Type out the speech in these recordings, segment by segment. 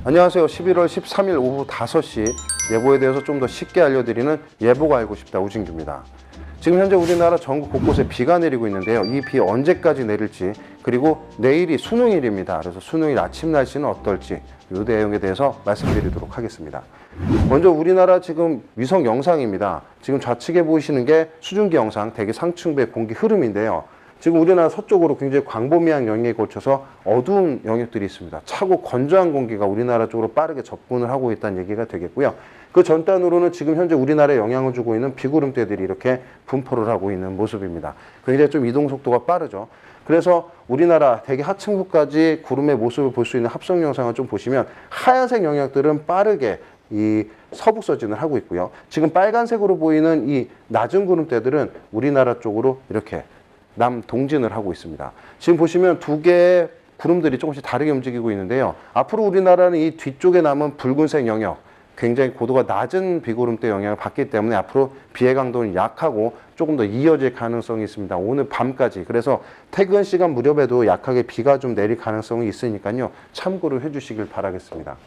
안녕하세요. 11월 13일 오후 5시 예보에 대해서 좀 더 쉽게 알려드리는 예보가 알고 싶다 우진규입니다. 지금 현재 우리나라 전국 곳곳에 비가 내리고 있는데요. 이 비 언제까지 내릴지, 그리고 내일이 수능일입니다. 그래서 수능일 아침 날씨는 어떨지 이 내용에 대해서 말씀드리도록 하겠습니다. 먼저 우리나라 지금 위성 영상입니다. 지금 좌측에 보이시는 게 수증기 영상, 대기 상층부의 공기 흐름인데요. 지금 우리나라 서쪽으로 굉장히 광범위한 영역에 걸쳐서 어두운 영역들이 있습니다. 차고 건조한 공기가 우리나라 쪽으로 빠르게 접근을 하고 있다는 얘기가 되겠고요. 그 전단으로는 지금 현재 우리나라에 영향을 주고 있는 비구름대들이 이렇게 분포를 하고 있는 모습입니다. 굉장히 좀 이동 속도가 빠르죠. 그래서 우리나라 대기 하층부까지 구름의 모습을 볼 수 있는 합성 영상을 좀 보시면 하얀색 영역들은 빠르게 이 서북 서진을 하고 있고요. 지금 빨간색으로 보이는 이 낮은 구름대들은 우리나라 쪽으로 이렇게 남동진을 하고 있습니다. 지금 보시면 두 개의 구름들이 조금씩 다르게 움직이고 있는데요. 앞으로 우리나라는 이 뒤쪽에 남은 붉은색 영역, 굉장히 고도가 낮은 비구름대 영향을 받기 때문에 앞으로 비의 강도는 약하고 조금 더 이어질 가능성이 있습니다. 오늘 밤까지. 그래서 퇴근 시간 무렵에도 약하게 비가 좀 내릴 가능성이 있으니까요. 참고를 해주시길 바라겠습니다.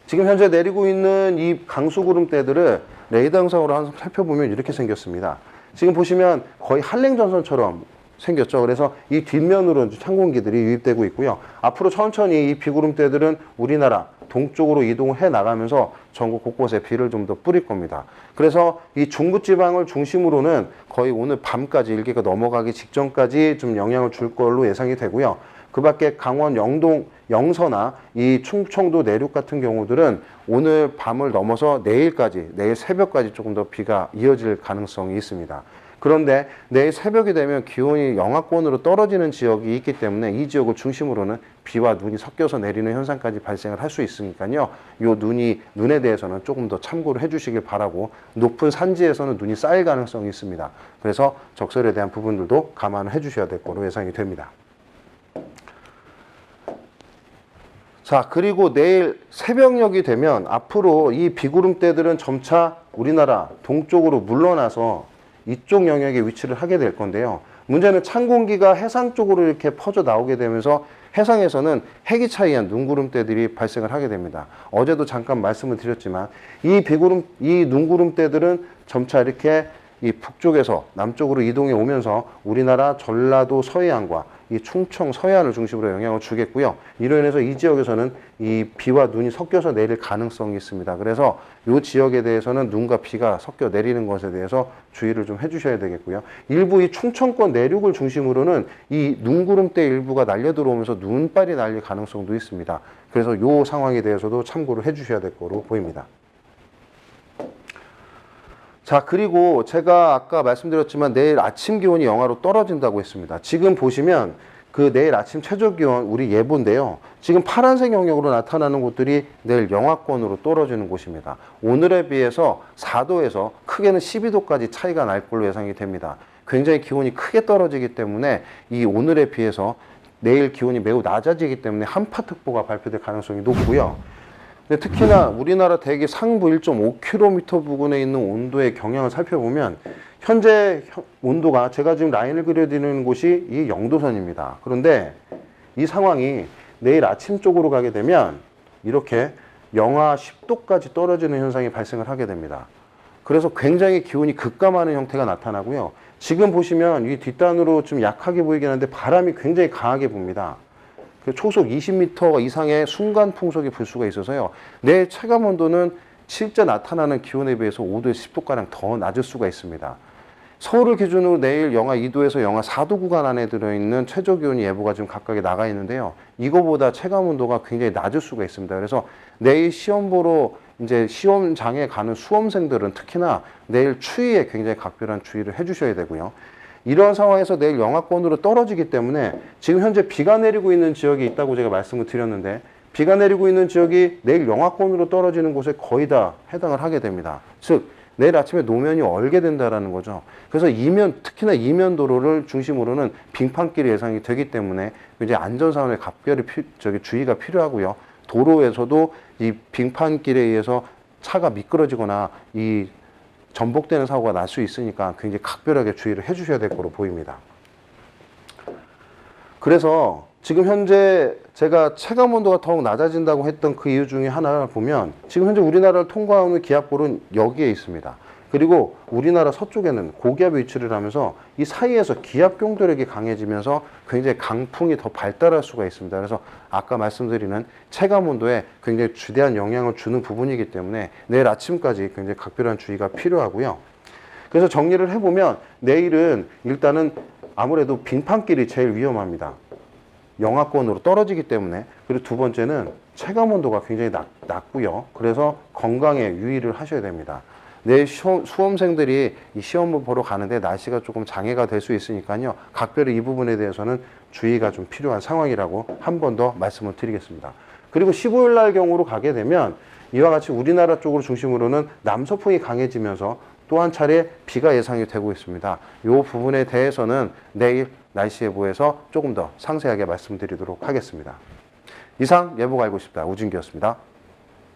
지금 현재 내리고 있는 이 강수구름대들을 레이더 영상으로 한번 살펴보면 이렇게 생겼습니다. 지금 보시면 거의 한랭전선처럼 생겼죠. 그래서 이 뒷면으로 찬 공기들이 유입되고 있고요. 앞으로 천천히 이 비구름대들은 우리나라 동쪽으로 이동을 해 나가면서 전국 곳곳에 비를 좀 더 뿌릴 겁니다. 그래서 이 중부지방을 중심으로는 거의 오늘 밤까지 일기가 넘어가기 직전까지 좀 영향을 줄 걸로 예상이 되고요. 그 밖에 강원 영동, 영서나 이 충청도 내륙 같은 경우들은 오늘 밤을 넘어서 내일까지, 내일 새벽까지 조금 더 비가 이어질 가능성이 있습니다. 그런데 내일 새벽이 되면 기온이 영하권으로 떨어지는 지역이 있기 때문에 이 지역을 중심으로는 비와 눈이 섞여서 내리는 현상까지 발생을 할 수 있으니까요. 이 눈에 대해서는 조금 더 참고를 해주시길 바라고, 높은 산지에서는 눈이 쌓일 가능성이 있습니다. 그래서 적설에 대한 부분들도 감안을 해주셔야 될 거로 예상이 됩니다. 자, 그리고 내일 새벽녘이 되면 앞으로 이 비구름대들은 점차 우리나라 동쪽으로 물러나서 이쪽 영역에 위치를 하게 될 건데요. 문제는 찬 공기가 해상 쪽으로 이렇게 퍼져 나오게 되면서 해상에서는 해기차이한 눈구름대들이 발생을 하게 됩니다. 어제도 잠깐 말씀을 드렸지만 이 눈구름대들은 점차 이렇게 이 북쪽에서 남쪽으로 이동해 오면서 우리나라 전라도 서해안과 이 충청 서해안을 중심으로 영향을 주겠고요. 이로 인해서 이 지역에서는 이 비와 눈이 섞여서 내릴 가능성이 있습니다. 그래서 이 지역에 대해서는 눈과 비가 섞여 내리는 것에 대해서 주의를 좀 해주셔야 되겠고요. 일부 이 충청권 내륙을 중심으로는 이 눈구름대 일부가 날려 들어오면서 눈발이 날릴 가능성도 있습니다. 그래서 이 상황에 대해서도 참고를 해주셔야 될 거로 보입니다. 자, 그리고 제가 아까 말씀드렸지만 내일 아침 기온이 영하로 떨어진다고 했습니다. 지금 보시면 그 내일 아침 최저 기온 우리 예보인데요. 지금 파란색 영역으로 나타나는 곳들이 내일 영하권으로 떨어지는 곳입니다. 오늘에 비해서 4도에서 크게는 12도까지 차이가 날 걸로 예상이 됩니다. 굉장히 기온이 크게 떨어지기 때문에 이 오늘에 비해서 내일 기온이 매우 낮아지기 때문에 한파특보가 발표될 가능성이 높고요. 근데 특히나 우리나라 대기 상부 1.5km 부근에 있는 온도의 경향을 살펴보면 현재 온도가, 제가 지금 라인을 그려드리는 곳이 이 영도선입니다. 그런데 이 상황이 내일 아침 쪽으로 가게 되면 이렇게 영하 10도까지 떨어지는 현상이 발생을 하게 됩니다. 그래서 굉장히 기온이 급감하는 형태가 나타나고요. 지금 보시면 이 뒷단으로 좀 약하게 보이긴 하는데 바람이 굉장히 강하게 붑니다. 초속 20m 이상의 순간 풍속이 불 수가 있어서요. 내일 체감 온도는 실제 나타나는 기온에 비해서 5도에서 10도가량 더 낮을 수가 있습니다. 서울을 기준으로 내일 영하 2도에서 영하 4도 구간 안에 들어있는 최저 기온 예보가 지금 각각에 나가 있는데요. 이거보다 체감 온도가 굉장히 낮을 수가 있습니다. 그래서 내일 시험 보러 이제 시험장에 가는 수험생들은 특히나 내일 추위에 굉장히 각별한 주의를 해주셔야 되고요. 이런 상황에서 내일 영하권으로 떨어지기 때문에 지금 현재 비가 내리고 있는 지역이 있다고 제가 말씀을 드렸는데, 비가 내리고 있는 지역이 내일 영하권으로 떨어지는 곳에 거의 다 해당을 하게 됩니다. 즉 내일 아침에 노면이 얼게 된다라는 거죠. 그래서 특히나 이면 도로를 중심으로는 빙판길이 예상이 되기 때문에 이제 안전사원에 각별히 주의가 필요하고요. 도로에서도 이 빙판길에 의해서 차가 미끄러지거나 이 전복되는 사고가 날 수 있으니까 굉장히 각별하게 주의를 해주셔야 될 거로 보입니다. 그래서 지금 현재 제가 체감 온도가 더욱 낮아진다고 했던 그 이유 중에 하나를 보면 지금 현재 우리나라를 통과하는 기압골은 여기에 있습니다. 그리고 우리나라 서쪽에는 고기압이 위치를 하면서 이 사이에서 기압 경도력이 강해지면서 굉장히 강풍이 더 발달할 수가 있습니다. 그래서 아까 말씀드리는 체감 온도에 굉장히 주대한 영향을 주는 부분이기 때문에 내일 아침까지 굉장히 각별한 주의가 필요하고요. 그래서 정리를 해보면 내일은 일단은 아무래도 빙판길이 제일 위험합니다. 영하권으로 떨어지기 때문에. 그리고 두 번째는 체감 온도가 굉장히 낮고요. 그래서 건강에 유의를 하셔야 됩니다. 내일 수험생들이 이 시험을 보러 가는데 날씨가 조금 장애가 될 수 있으니까요. 각별히 이 부분에 대해서는 주의가 좀 필요한 상황이라고 한 번 더 말씀을 드리겠습니다. 그리고 15일 날 경우로 가게 되면 이와 같이 우리나라 쪽으로 중심으로는 남서풍이 강해지면서 또 한 차례 비가 예상이 되고 있습니다. 이 부분에 대해서는 내일 날씨 예보에서 조금 더 상세하게 말씀드리도록 하겠습니다. 이상 예보가 알고 싶다 우진기였습니다.